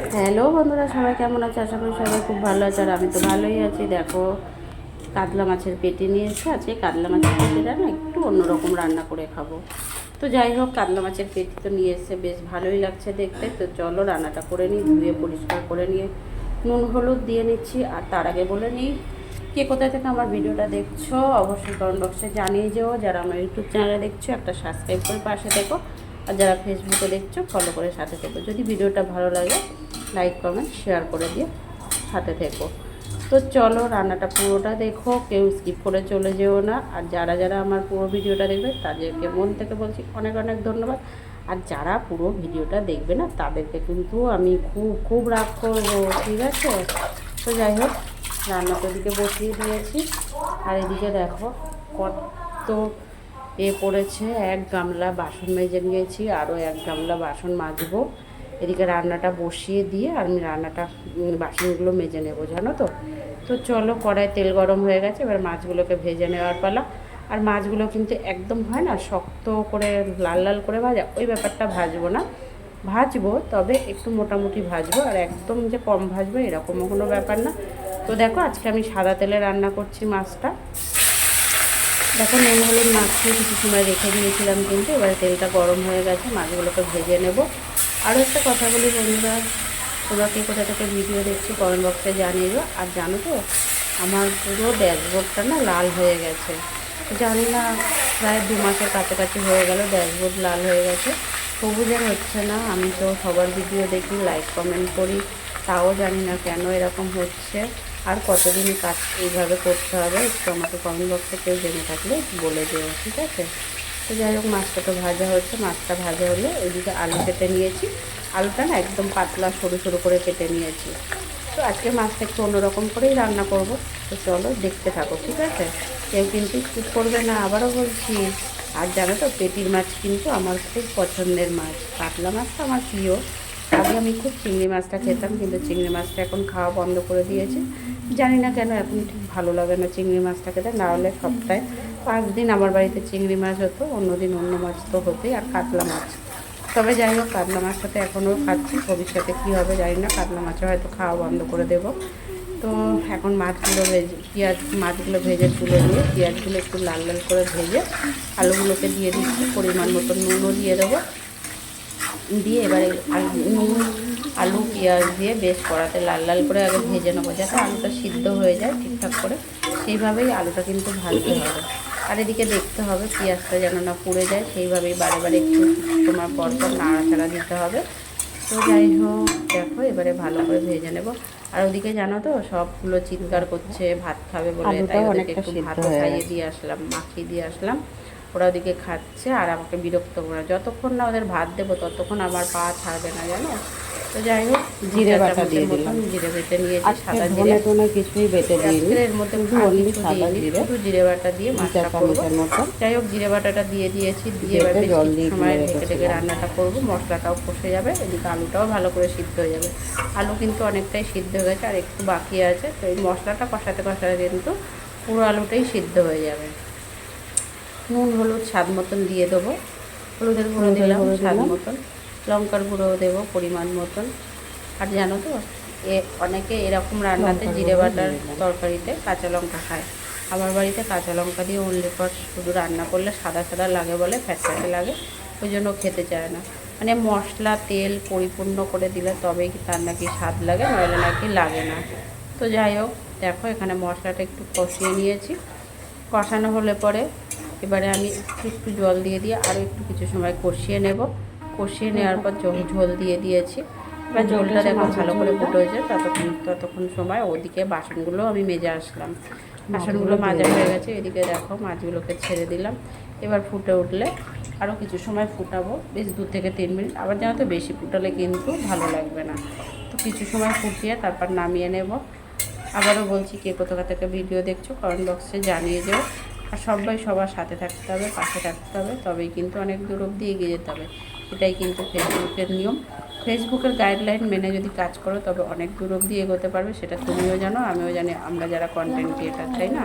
Hello বন্ধুরা, সবাই কেমন আছে? আশা করি সবাই খুব ভালো আছে। আর আমি তো ভালোই আছি। দেখো, কাতলা মাছের পেটি নিয়ে এসে আজকে কাতলা মাছের পেটিটা না একটু অন্যরকম রান্না করে খাবো। তো যাই হোক, কাতলা মাছের পেটি তো নিয়ে এসে বেশ ভালোই লাগছে দেখতে। তো চলো রান্নাটা করে নিই। ধুয়ে পরিষ্কার করে নিয়ে নুন হলুদ দিয়ে নিচ্ছি। আর তার আগে বলে নিই, কে কোথায় থেকে আমার ভিডিওটা দেখছো অবশ্যই কমেন্ট বক্সে জানিয়ে যেও। যারা আমার ইউটিউব চ্যানেলে দেখছো একটা সাবস্ক্রাইব করে পাশে দেখো, আর যারা ফেসবুকে দেখছো ফলো করে সাথে থেকো। যদি ভিডিওটা ভালো লাগে লাইক কমেন্ট শেয়ার করে দিয়ে সাথে থেকো। তো চলো রান্নাটা পুরোটা দেখো, কেউ স্কিপ করে চলে যেও না। আর যারা যারা আমার পুরো ভিডিওটা দেখবে তাদেরকে মন থেকে বলছি অনেক অনেক ধন্যবাদ। আর যারা পুরো ভিডিওটা দেখবে না তাদেরকে কিন্তু আমি খুব খুব রাগ করবো, ঠিক আছে? তো যাই হোক, রান্নাটা এদিকে বসিয়ে দিয়েছি। আর এদিকে দেখো কত পড়েছে, এক গামলা বাসন মেজে নিয়েছি, আরও এক গামলা বাসন মাজবো। এদিকে রান্নাটা বসিয়ে দিয়ে আর আমি রান্নাটা বাসনগুলো মেজে নেবো, জানো তো। তো চলো, কড়াই তেল গরম হয়ে গেছে, এবার মাছগুলোকে ভেজে নেওয়ার পালা। আর মাছগুলো কিন্তু একদম হয় না শক্ত করে লাল লাল করে ভাজা, ওই ব্যাপারটা ভাজবো না। ভাজবো, তবে একটু মোটামুটি ভাজবো, আর একদম যে কম ভাজবো এরকমও কোনো ব্যাপার না। তো দেখো, আজকে আমি সাদা তেলে রান্না করছি মাছটা। দেখো, নুন হলুদ মাখিয়ে কিছু সময় রেখে দিয়েছিলাম, কিন্তু এবার তেলটা গরম হয়ে গেছে, মাছগুলোকে ভেজে নেব। আরও একটা কথা বলি বন্ধুরা, তোমরা কে কোথা থেকে ভিডিও দেখছি কমেন্ট বক্সে জানিও। আর জানো তো, আমার পুরো ড্যাশবোর্ডটা না লাল হয়ে গেছে। জানি না, প্রায় 2 মাসের কাছাকাছি হয়ে গেল ড্যাশবোর্ড লাল হয়ে গেছে। সবুজের হচ্ছে না। আমি তো সবার ভিডিও দেখি, লাইক কমেন্ট করি, তাও জানি না কেন এরকম হচ্ছে। আর কতদিন কাজ এইভাবে করতে হবে একটু আমাকে কমেন্ট বক্সে কেউ জেনে থাকলে বলে দিও, ঠিক আছে? তো যাই হোক, মাছটা তো ভাজা হচ্ছে। মাছটা ভাজা হলে ওইদিকে আলু কেটে নিয়েছি। আলুটা না একদম পাতলা সরু সরু করে কেটে নিয়েছি। তো আজকে মাছটা একটু অন্যরকম করেই রান্না করব। তো চলো দেখতে থাকো, ঠিক আছে? কেউ কিন্তু স্কিপ করবে না, আবারও বলছি। আর জানো তো, পেটির মাছ কিন্তু আমার খুব পছন্দের মাছ। কাতলা মাছটা আমার প্রিয়। আগে আমি খুব চিংড়ি মাছটা খেতাম, কিন্তু চিংড়ি মাছটা এখন খাওয়া বন্ধ করে দিয়েছি। জানি না কেন, এখন ঠিক ভালো লাগে না চিংড়ি মাছটা খেতে। না হলে সপ্তাহে 5 দিন আমার বাড়িতে চিংড়ি মাছ হতো, অন্যদিন অন্য মাছ তো হতোই। আর কাতলা মাছ, তবে যাই হোক, কাতলা মাছটাতে এখনও খাচ্ছি। ভবিষ্যতে কী হবে জানি না, কাতলা মাছও হয়তো খাওয়া বন্ধ করে দেব। তো এখন মাছগুলো মাছগুলো ভেজে তুলে নিয়ে পেঁয়াজগুলো একটু লাল লাল করে ভেজে আলুগুলোকে দিয়ে দিচ্ছি। পরিমাণ মতো নুনও দিয়ে দেবো। দিয়ে এবারে নুন, আলু, পেঁয়াজ দিয়ে বেশ কড়াতে লাল লাল করে আগে ভেজে নেবো, যাতে আলুটা সিদ্ধ হয়ে যায় ঠিকঠাক করে। সেইভাবেই আলুটা কিন্তু ভাজতে হবে। আর এদিকে দেখতে হবে পেঁয়াজটা যেন না পুড়ে যায়, সেইভাবেই বারে বারে একটু তোমার পরপর নাড়াচাড়া দিতে হবে। তো যাই হোক, দেখো এবারে ভালো করে ভেজে নেব। আর ওদিকে জানো তো, সবগুলো চিৎকার করছে ভাত খাবে বলে, তাই ওদেরকে একটু ভাতও খাইয়ে দিয়ে আসলাম, মাখিয়ে দিয়ে আসলাম। ওরা ওদিকে খাচ্ছে আর আমাকে বিরক্ত করে। যতক্ষণ না ওদের ভাত দেবো ততক্ষণ আমার পা ছাড়বে না, জানো। তো যাই হোক, জিরে বাটা দিয়ে দিলাম। জিরে বেটে নিয়েছি, সাদা জিরে, কিছুই বেটে দিইনি, এর মধ্যে শুধু জিরে বাটা দিয়ে মাছটা করবো। যাই হোক, জিরে বাটাটা দিয়ে দিয়েছি, দিয়ে এবার বেশ কিছু সময় ঢেকে ঢেকে রান্নাটা করবো। মশলাটাও কষে যাবে, এদিকে আলুটাও ভালো করে সিদ্ধ হয়ে যাবে। আলু কিন্তু অনেকটাই সিদ্ধ হয়ে গেছে, আর একটু বাকি আছে। তো এই মশলাটা কষাতে কষাতে কিন্তু পুরো আলুটাই সিদ্ধ হয়ে যাবে। নুন হলুদ স্বাদ মতন দিয়ে দেবো। হলুদের গুঁড়ো দিলাম স্বাদ মতন, লঙ্কার গুঁড়োও দেবো পরিমাণ মতন। আর জানো তো, অনেকে এরকম রান্নাতে জিরে বাটার তরকারিতে কাঁচা লঙ্কা খায়। আমার বাড়িতে কাঁচা লঙ্কা দিয়ে উনলে পর শুধু রান্না করলে সাদা সাদা লাগে বলে, ফ্যাটফ্যাটে লাগে, ওই জন্য খেতে চায় না। মানে মশলা তেল পরিপূর্ণ করে দিলে তবেই তার নাকি স্বাদ লাগে, নইলে নাকি লাগে না। তো যাই হোক, দেখো এখানে মশলাটা একটু কষিয়ে নিয়েছি। কষানো হলে পরে এবারে আমি একটু জল দিয়ে আরও একটু কিছু সময় কষিয়ে নেব। কষিয়ে নেওয়ার পর ঝোল দিয়ে দিয়েছি। এবার ঝোলটা দেখো ভালো করে ফুটে হয়েছে। ততক্ষণ সময় ওদিকে বাসনগুলো আমি মেজে আসলাম। বাসনগুলো মাজা হয়ে গেছে। এদিকে দেখো মাছগুলোকে ছেড়ে দিলাম। এবার ফুটে উঠলে আরও কিছু সময় ফুটাবো, বেশ 2 থেকে 3 মিনিট। আবার জানো তো, বেশি ফুটালে কিন্তু ভালো লাগবে না। তো কিছু সময় ফুটিয়ে তারপর নামিয়ে নেব। আবারও বলছি, কে কোথা থেকে ভিডিও দেখছো কমেন্ট বক্সে জানিয়ে যেও। আর সবাই সবার সাথে থাকতে হবে, পাশে থাকতে হবে, তবেই কিন্তু অনেক দূর অবধি এগিয়ে যেতে হবে। এটাই কিন্তু ফেসবুকের নিয়ম। ফেসবুকের গাইডলাইন মেনে যদি কাজ করো তবে অনেক দূর অবধি এগোতে পারবে। সেটা তুমিও জানো, আমিও জানি, আমরা যারা কন্টেন্ট ক্রিয়েটার, তাই না?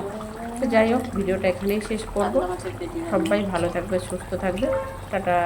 তো যাই হোক, ভিডিওটা এখানেই শেষ করবো। সবাই ভালো থাকবে, সুস্থ থাকবে। টাটা।